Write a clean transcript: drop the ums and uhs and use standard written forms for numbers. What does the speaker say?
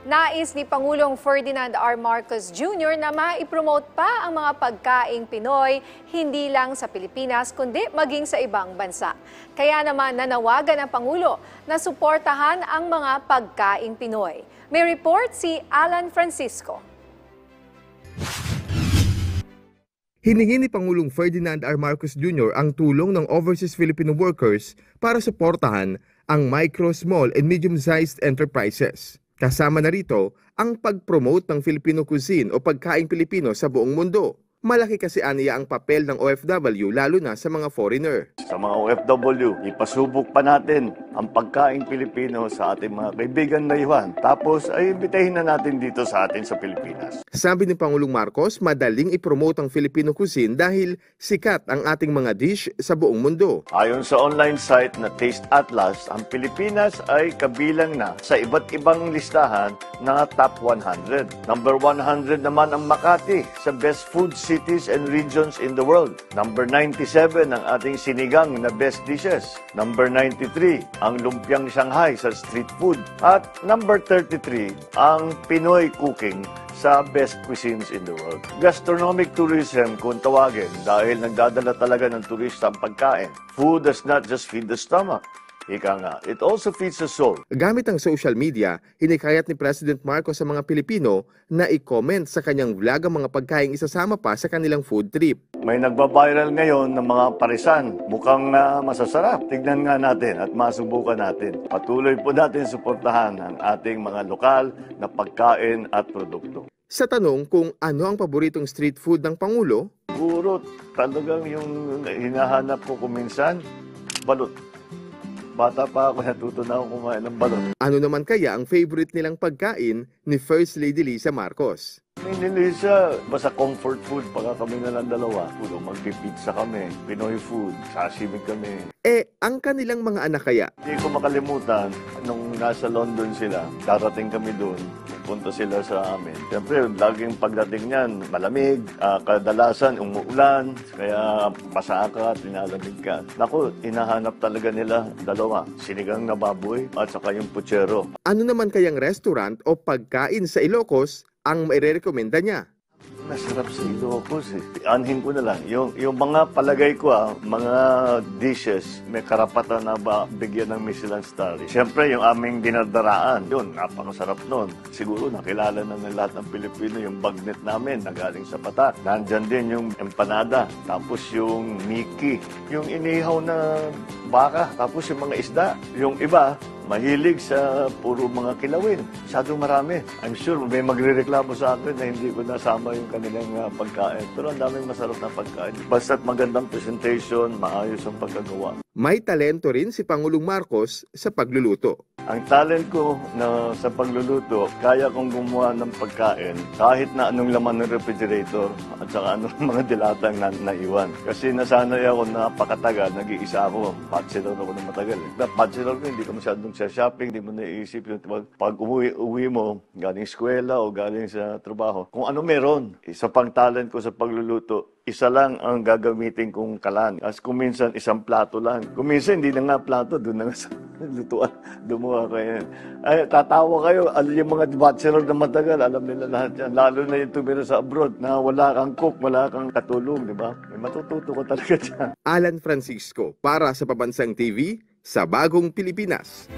Nais ni Pangulong Ferdinand R. Marcos Jr. na maipromote pa ang mga pagkaing Pinoy hindi lang sa Pilipinas kundi maging sa ibang bansa. Kaya naman nanawagan ang Pangulo na suportahan ang mga pagkaing Pinoy. May report si Alan Francisco. Hiningi ni Pangulong Ferdinand R. Marcos Jr. ang tulong ng overseas Filipino workers para suportahan ang micro, small and medium-sized enterprises. Kasama na rito ang pag-promote ng Filipino cuisine o pagkaing Pilipino sa buong mundo. Malaki kasi aniya ang papel ng OFW lalo na sa mga foreigner. Sa mga OFW, ipasubok pa natin ang pagkaing Pilipino sa ating mga kaibigan na Yuan. Tapos ay imbitahin na natin dito sa atin sa Pilipinas. Sabi ni Pangulong Marcos, madaling ipromote ang Filipino cuisine dahil sikat ang ating mga dish sa buong mundo. Ayon sa online site na Taste Atlas, ang Pilipinas ay kabilang na sa iba't ibang listahan na top 100. Number 100 naman ang Makati sa best food cities and regions in the world. Number 97 ang ating sinigang na best dishes. Number 93 ang lumpiang Shanghai sa street food. At number 33 ang Pinoy cooking sa best cuisines in the world. Gastronomic tourism kung tawagin dahil nagdadala talaga ng turista ang pagkain. Food does not just feed the stomach. Ika nga, it also feeds the soul. Gamit ang social media, hinikayat ni President Marcos sa mga Pilipino na i-comment sa kanyang vlog ang mga pagkaing isasama pa sa kanilang food trip. May nagbabiral ngayon ng mga parisan. Mukhang masasarap. Tignan nga natin at masubukan natin. Patuloy po natin suportahan ang ating mga lokal na pagkain at produkto. Sa tanong kung ano ang paboritong street food ng Pangulo, Siguro talagang yung hinahanap ko kuminsan, balot. Bata pa ako, natuto na ako kumain ng balot. ano naman kaya ang favorite nilang pagkain ni First Lady Lisa Marcos? Hindi siya basta comfort food pagka kami na lang dalawa. Pulo, magpipizza kami, Pinoy food, sashimi kami. Ang kanilang mga anak kaya? Hindi ko makalimutan, nung nasa London sila, darating kami doon, punta sila sa amin. Siyempre, laging pagdating niyan, malamig, kadalasan umuulan, kaya basa ka at inalamig ka. Naku, inahanap talaga nila dalawa, sinigang na baboy at saka yung puchero. Ano naman kayang restaurant o pagkain sa Ilocos ang mairerekomenda niya? Masarap sa Ilocos eh. Anhin ko na lang. Yung mga palagay ko mga dishes, may karapatan na ba bigyan ng Michelin star. Siyempre, yung aming dinadaraan, yun, napakasarap nun. Siguro nakilala na ng lahat ng Pilipino yung bagnet namin na galing sa Patak. Nandyan din yung empanada, tapos yung miki, yung inihaw na baka, tapos yung mga isda. Yung iba, mahilig sa puro mga kilawin. Masyadong marami. I'm sure may magrereklamo sa akin na hindi ko nasama yung kanilang pagkain. Pero ang daming masarap na pagkain. Basta't magandang presentation, maayos ang pagkagawa. May talento rin si Pangulong Marcos sa pagluluto. Ang talent ko na sa pagluluto, kaya kong gumawa ng pagkain kahit na anong laman ng refrigerator at saka anong mga dilatang naiwan. Kasi nasanay ako napakatagal, nag-iisa ako. Bachelor ako ng matagal. Bachelor ko, hindi ka masyadong sa shopping, hindi mo naiisip yung pag uwi mo, galing eskwela o galing sa trabaho. Kung ano meron, isa pang talent ko sa pagluluto, isa lang ang gagamitin kong kalan. As kung minsan, isang plato lang. Kung minsan, hindi na nga plato, doon na nga sa lutuan. Dumuha kayo. Ay, tatawa kayo. Yung mga bachelor na matagal, alam nila lahat yan. Lalo na yung tumira sa abroad na wala kang cook, wala kang katulong, di ba? Matututo ko talaga dyan. Alan Francisco para sa Pabansang TV sa Bagong Pilipinas.